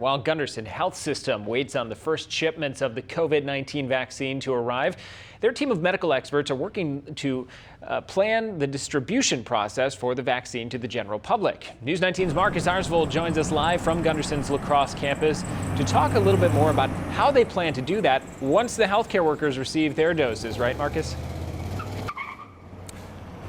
While Gunderson Health System waits on the first shipments of the COVID-19 vaccine to arrive, their team of medical experts are working to plan the distribution process for the vaccine to the general public. News 19's Marcus Arsvold joins us live from Gunderson's La Crosse campus to talk a little bit more about how they plan to do that once the healthcare workers receive their doses. Right, Marcus?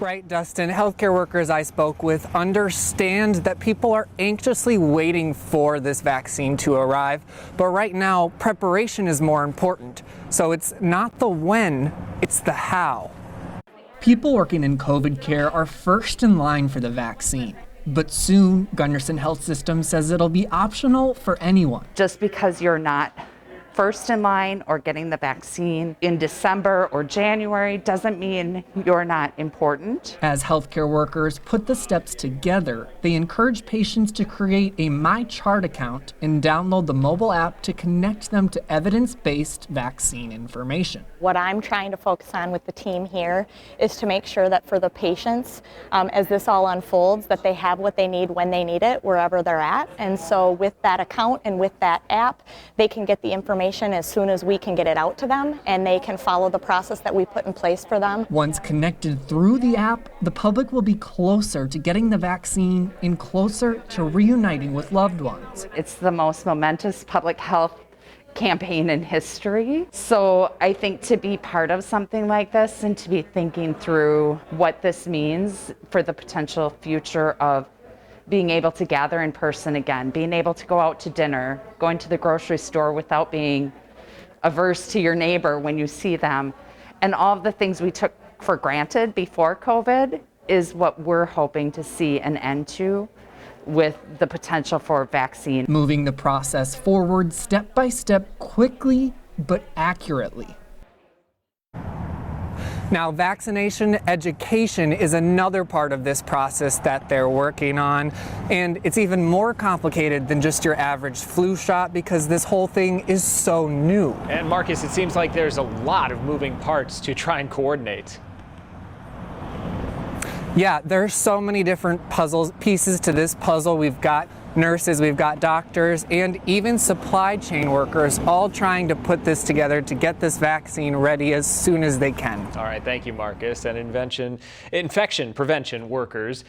Right, Dustin. Healthcare workers I spoke with understand that people are anxiously waiting for this vaccine to arrive. But right now, preparation is more important. So it's not the when, it's the how. People working in COVID care are first in line for the vaccine. But soon, Gunderson Health System says it'll be optional for anyone. Just because you're not first in line or getting the vaccine in December or January doesn't mean you're not important. As healthcare workers put the steps together, they encourage patients to create a MyChart account and download the mobile app to connect them to evidence-based vaccine information. What I'm trying to focus on with the team here is to make sure that for the patients, as this all unfolds, that they have what they need when they need it, wherever they're at. And so with that account and with that app, they can get the information as soon as we can get it out to them, and they can follow the process that we put in place for them. Once connected through the app, the public will be closer to getting the vaccine and closer to reuniting with loved ones. It's the most momentous public health campaign in history. So I think to be part of something like this and to be thinking through what this means for the potential future of being able to gather in person again, being able to go out to dinner, going to the grocery store without being averse to your neighbor when you see them, and all of the things we took for granted before COVID is what we're hoping to see an end to with the potential for a vaccine. Moving the process forward step by step, quickly but accurately. Now, vaccination education is another part of this process that they're working on, and it's even more complicated than just your average flu shot because this whole thing is so new. And Marcus, it seems like there's a lot of moving parts to try and coordinate. Yeah, there's so many different pieces to this puzzle. We've got nurses, we've got doctors, and even supply chain workers all trying to put this together to get this vaccine ready as soon as they can. All right, thank you, Marcus. And infection prevention workers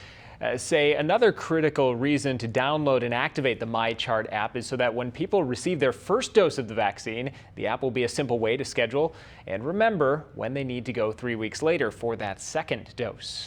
say another critical reason to download and activate the MyChart app is so that when people receive their first dose of the vaccine, the app will be a simple way to schedule and remember when they need to go 3 weeks later for that second dose.